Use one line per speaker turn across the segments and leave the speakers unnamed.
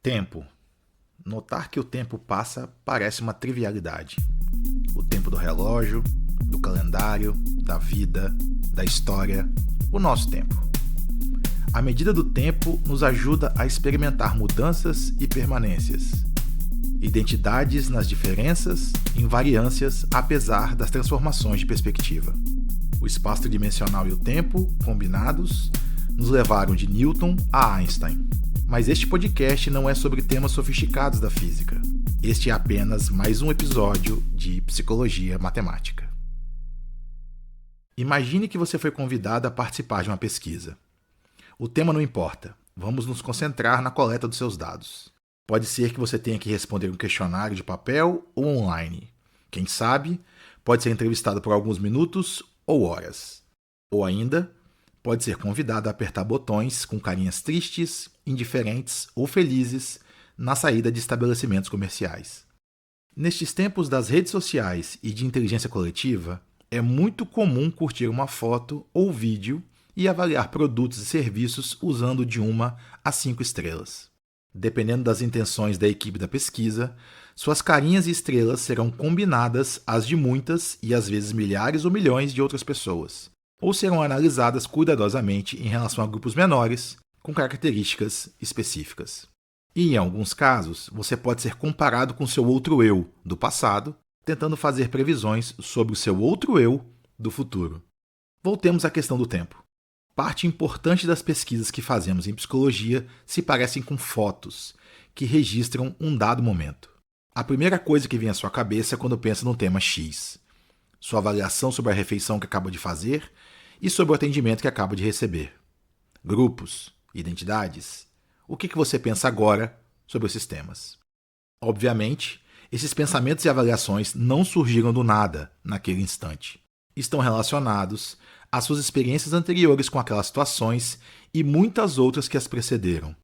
Tempo. Notar que o tempo passa parece uma trivialidade. O tempo do relógio, do calendário, da vida, da história, o nosso tempo. A medida do tempo nos ajuda a experimentar mudanças e permanências. Identidades nas diferenças, invariâncias, apesar das transformações de perspectiva. O espaço tridimensional e o tempo, combinados, nos levaram de Newton a Einstein. Mas este podcast não é sobre temas sofisticados da física. Este é apenas mais um episódio de Psicologia Matemática. Imagine que você foi convidado a participar de uma pesquisa. O tema não importa, vamos nos concentrar na coleta dos seus dados. Pode ser que você tenha que responder um questionário de papel ou online. Quem sabe, pode ser entrevistado por alguns minutos ou horas. Ou ainda, pode ser convidado a apertar botões com carinhas tristes, indiferentes ou felizes na saída de estabelecimentos comerciais. Nestes tempos das redes sociais e de inteligência coletiva, é muito comum curtir uma foto ou vídeo e avaliar produtos e serviços usando de 1 a 5 estrelas. Dependendo das intenções da equipe da pesquisa, suas carinhas e estrelas serão combinadas às de muitas e às vezes milhares ou milhões de outras pessoas, ou serão analisadas cuidadosamente em relação a grupos menores, com características específicas. E, em alguns casos, você pode ser comparado com seu outro eu do passado, tentando fazer previsões sobre o seu outro eu do futuro. Voltemos à questão do tempo. Parte importante das pesquisas que fazemos em psicologia se parecem com fotos, que registram um dado momento. A primeira coisa que vem à sua cabeça é quando pensa no tema X. Sua avaliação sobre a refeição que acaba de fazer e sobre o atendimento que acaba de receber. Grupos, identidades. O que você pensa agora sobre esses temas? Obviamente, esses pensamentos e avaliações não surgiram do nada naquele instante. Estão relacionados às suas experiências anteriores com aquelas situações e muitas outras que as precederam.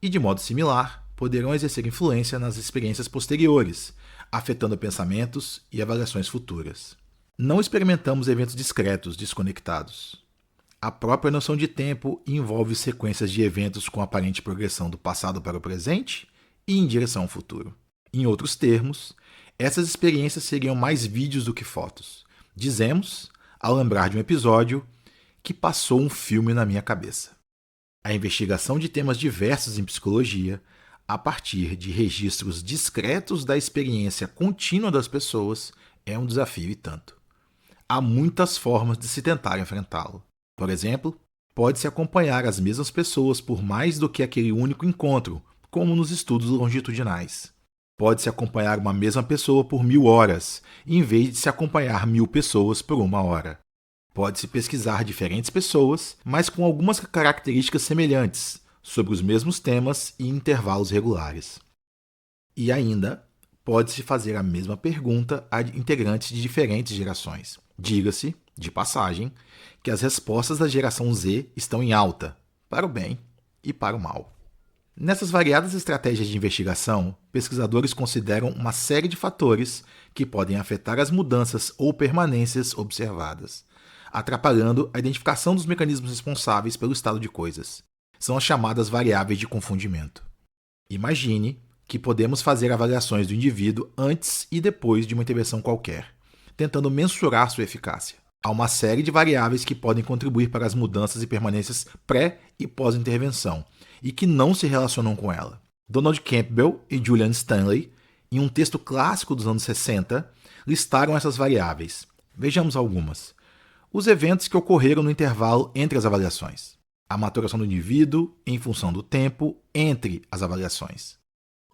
E, de modo similar, poderão exercer influência nas experiências posteriores, afetando pensamentos e avaliações futuras. Não experimentamos eventos discretos, desconectados. A própria noção de tempo envolve sequências de eventos com aparente progressão do passado para o presente e em direção ao futuro. Em outros termos, essas experiências seriam mais vídeos do que fotos. Dizemos, ao lembrar de um episódio, que passou um filme na minha cabeça. A investigação de temas diversos em psicologia, a partir de registros discretos da experiência contínua das pessoas, é um desafio e tanto. Há muitas formas de se tentar enfrentá-lo. Por exemplo, pode-se acompanhar as mesmas pessoas por mais do que aquele único encontro, como nos estudos longitudinais. Pode-se acompanhar uma mesma pessoa por 1000 horas, em vez de se acompanhar 1000 pessoas por 1 hora. Pode-se pesquisar diferentes pessoas, mas com algumas características semelhantes, sobre os mesmos temas e intervalos regulares. E ainda, pode-se fazer a mesma pergunta a integrantes de diferentes gerações. Diga-se, de passagem, que as respostas da geração Z estão em alta, para o bem e para o mal. Nessas variadas estratégias de investigação, pesquisadores consideram uma série de fatores que podem afetar as mudanças ou permanências observadas, atrapalhando a identificação dos mecanismos responsáveis pelo estado de coisas. São as chamadas variáveis de confundimento. Imagine que podemos fazer avaliações do indivíduo antes e depois de uma intervenção qualquer, tentando mensurar sua eficácia. Há uma série de variáveis que podem contribuir para as mudanças e permanências pré- e pós-intervenção, e que não se relacionam com ela. Donald Campbell e Julian Stanley, em um texto clássico dos anos 60, listaram essas variáveis. Vejamos algumas. Os eventos que ocorreram no intervalo entre as avaliações. A maturação do indivíduo em função do tempo entre as avaliações.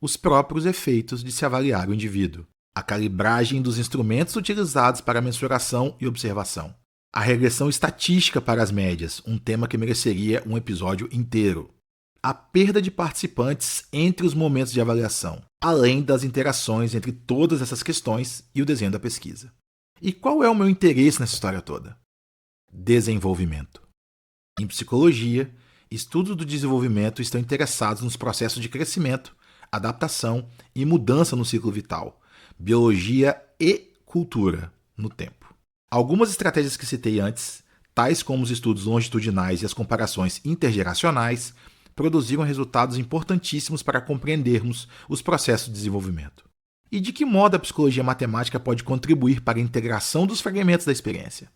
Os próprios efeitos de se avaliar o indivíduo. A calibragem dos instrumentos utilizados para mensuração e observação. A regressão estatística para as médias, um tema que mereceria um episódio inteiro. A perda de participantes entre os momentos de avaliação, além das interações entre todas essas questões e o desenho da pesquisa. E qual é o meu interesse nessa história toda? Desenvolvimento. Em psicologia, estudos do desenvolvimento estão interessados nos processos de crescimento, adaptação e mudança no ciclo vital, biologia e cultura no tempo. Algumas estratégias que citei antes, tais como os estudos longitudinais e as comparações intergeracionais, produziram resultados importantíssimos para compreendermos os processos de desenvolvimento. E de que modo a psicologia matemática pode contribuir para a integração dos fragmentos da experiência?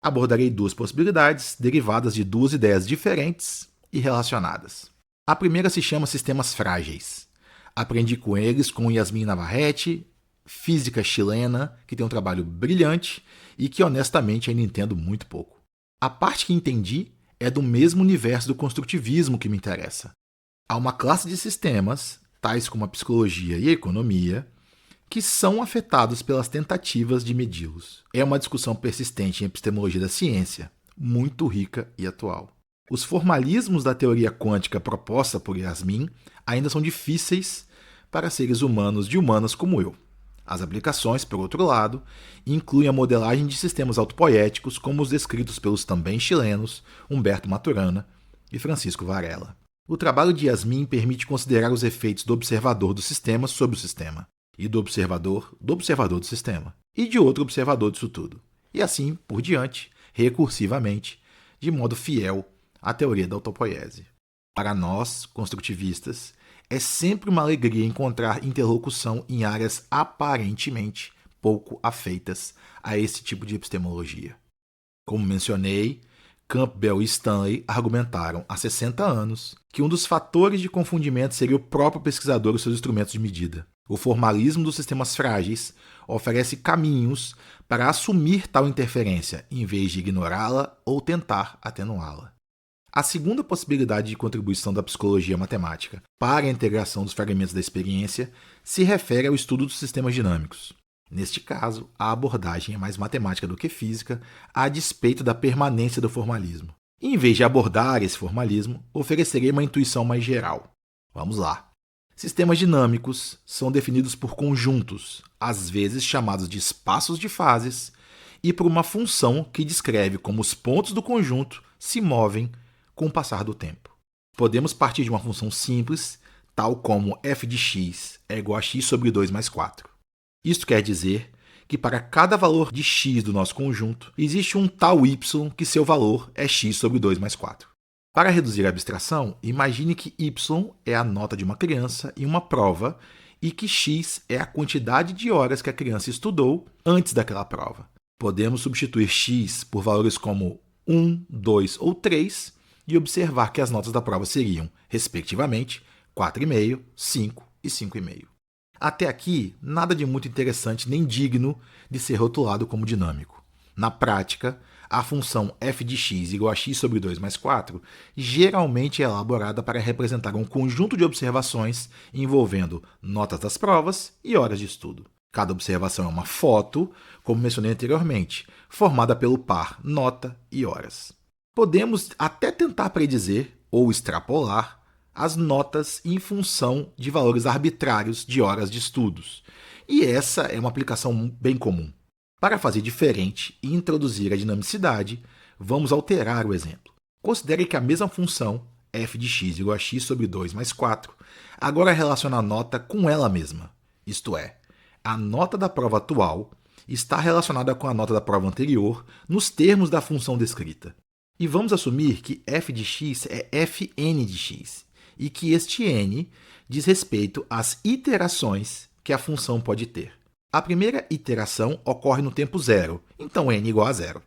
Abordarei duas possibilidades derivadas de duas ideias diferentes e relacionadas. A primeira se chama sistemas frágeis. Aprendi com eles com Yasmin Navarrete, física chilena, que tem um trabalho brilhante e que honestamente ainda entendo muito pouco. A parte que entendi é do mesmo universo do construtivismo que me interessa. Há uma classe de sistemas, tais como a psicologia e a economia, que são afetados pelas tentativas de medi-los. É uma discussão persistente em epistemologia da ciência, muito rica e atual. Os formalismos da teoria quântica proposta por Yasmin ainda são difíceis para seres humanos de humanas como eu. As aplicações, por outro lado, incluem a modelagem de sistemas autopoéticos como os descritos pelos também chilenos Humberto Maturana e Francisco Varela. O trabalho de Yasmin permite considerar os efeitos do observador do sistema sobre o sistema, e do observador do sistema, e de outro observador disso tudo, e assim por diante, recursivamente, de modo fiel à teoria da autopoiese. Para nós, construtivistas, é sempre uma alegria encontrar interlocução em áreas aparentemente pouco afeitas a esse tipo de epistemologia. Como mencionei, Campbell e Stanley argumentaram há 60 anos que um dos fatores de confundimento seria o próprio pesquisador e seus instrumentos de medida. O formalismo dos sistemas frágeis oferece caminhos para assumir tal interferência, em vez de ignorá-la ou tentar atenuá-la. A segunda possibilidade de contribuição da psicologia matemática para a integração dos fragmentos da experiência se refere ao estudo dos sistemas dinâmicos. Neste caso, a abordagem é mais matemática do que física, a despeito da permanência do formalismo. E, em vez de abordar esse formalismo, oferecerei uma intuição mais geral. Vamos lá. Sistemas dinâmicos são definidos por conjuntos, às vezes chamados de espaços de fases, e por uma função que descreve como os pontos do conjunto se movem com o passar do tempo. Podemos partir de uma função simples, tal como f de x é igual a x sobre 2 mais 4. Isto quer dizer que para cada valor de x do nosso conjunto, existe um tal y que seu valor é x sobre 2 mais 4. Para reduzir a abstração, imagine que y é a nota de uma criança em uma prova e que x é a quantidade de horas que a criança estudou antes daquela prova. Podemos substituir x por valores como 1, 2 ou 3 e observar que as notas da prova seriam, respectivamente, 4,5, 5 e 5,5. Até aqui, nada de muito interessante nem digno de ser rotulado como dinâmico. Na prática, a função f de x igual a x sobre 2 mais 4 geralmente é elaborada para representar um conjunto de observações envolvendo notas das provas e horas de estudo. Cada observação é uma foto, como mencionei anteriormente, formada pelo par nota e horas. Podemos até tentar predizer ou extrapolar as notas em função de valores arbitrários de horas de estudos. E essa é uma aplicação bem comum. Para fazer diferente e introduzir a dinamicidade, vamos alterar o exemplo. Considere que a mesma função, f de x igual a x sobre 2 mais 4, agora relaciona a nota com ela mesma. Isto é, a nota da prova atual está relacionada com a nota da prova anterior nos termos da função descrita. E vamos assumir que f de x é fn de x, e que este n diz respeito às iterações que a função pode ter. A primeira iteração ocorre no tempo zero, então n igual a zero.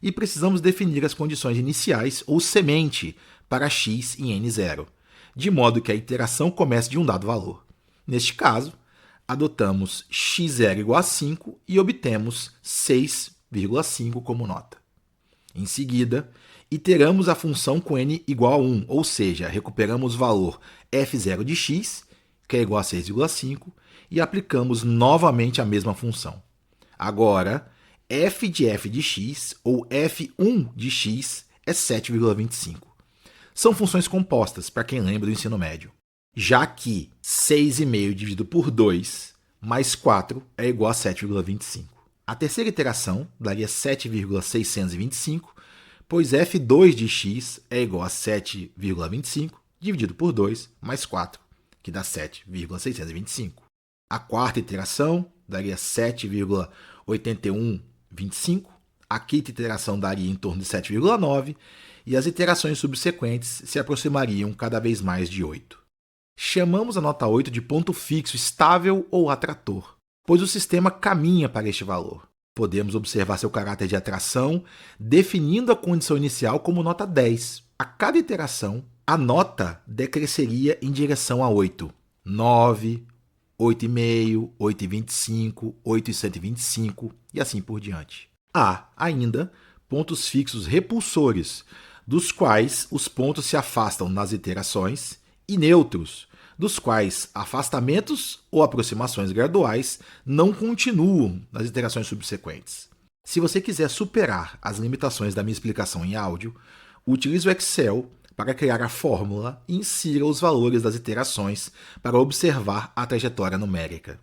E precisamos definir as condições iniciais ou semente para x em n0, de modo que a iteração comece de um dado valor. Neste caso, adotamos x0 igual a 5 e obtemos 6,5 como nota. Em seguida, iteramos a função com n igual a 1, ou seja, recuperamos o valor f0 de x, que é igual a 6,5, e aplicamos novamente a mesma função. Agora, f de x, ou f1 de x, é 7,25. São funções compostas, para quem lembra do ensino médio. Já que 6,5 dividido por 2 mais 4 é igual a 7,25. A terceira iteração daria 7,625, pois f2 de x é igual a 7,25 dividido por 2 mais 4, que dá 7,625. A quarta iteração daria 7,8125, A quinta iteração daria em torno de 7,9 e as iterações subsequentes se aproximariam cada vez mais de 8. Chamamos a nota 8 de ponto fixo estável ou atrator, pois o sistema caminha para este valor. Podemos observar seu caráter de atração, definindo a condição inicial como nota 10. A cada iteração, a nota decresceria em direção a 8, 9, 8,5, 8,25, 8,125 e assim por diante. Há, ainda, pontos fixos repulsores, dos quais os pontos se afastam nas iterações, e neutros, dos quais afastamentos ou aproximações graduais não continuam nas iterações subsequentes. Se você quiser superar as limitações da minha explicação em áudio, utilize o Excel para criar a fórmula e insira os valores das iterações para observar a trajetória numérica.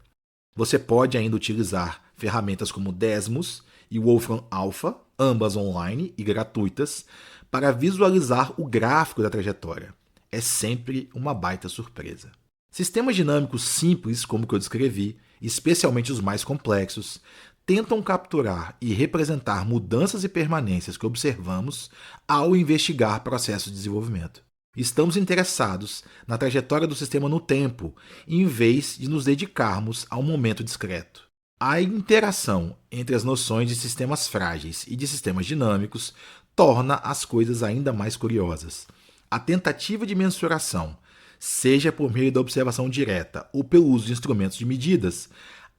Você pode ainda utilizar ferramentas como Desmos e Wolfram Alpha, ambas online e gratuitas, para visualizar o gráfico da trajetória. É sempre uma baita surpresa. Sistemas dinâmicos simples, como o que eu descrevi, especialmente os mais complexos, tentam capturar e representar mudanças e permanências que observamos ao investigar processos de desenvolvimento. Estamos interessados na trajetória do sistema no tempo, em vez de nos dedicarmos a um momento discreto. A interação entre as noções de sistemas frágeis e de sistemas dinâmicos torna as coisas ainda mais curiosas. A tentativa de mensuração, seja por meio da observação direta ou pelo uso de instrumentos de medidas,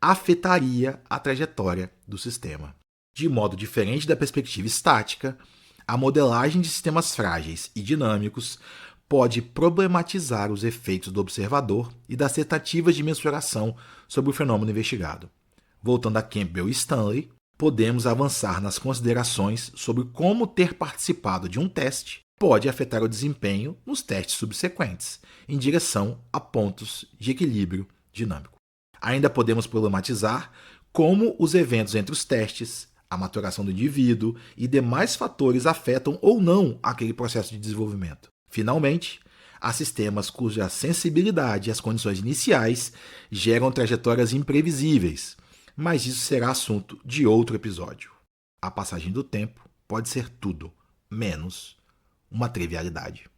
afetaria a trajetória do sistema. De modo diferente da perspectiva estática, a modelagem de sistemas frágeis e dinâmicos pode problematizar os efeitos do observador e das tentativas de mensuração sobre o fenômeno investigado. Voltando a Campbell e Stanley, podemos avançar nas considerações sobre como ter participado de um teste pode afetar o desempenho nos testes subsequentes, em direção a pontos de equilíbrio dinâmico. Ainda podemos problematizar como os eventos entre os testes, a maturação do indivíduo e demais fatores afetam ou não aquele processo de desenvolvimento. Finalmente, há sistemas cuja sensibilidade às condições iniciais geram trajetórias imprevisíveis, mas isso será assunto de outro episódio. A passagem do tempo pode ser tudo, menos uma trivialidade.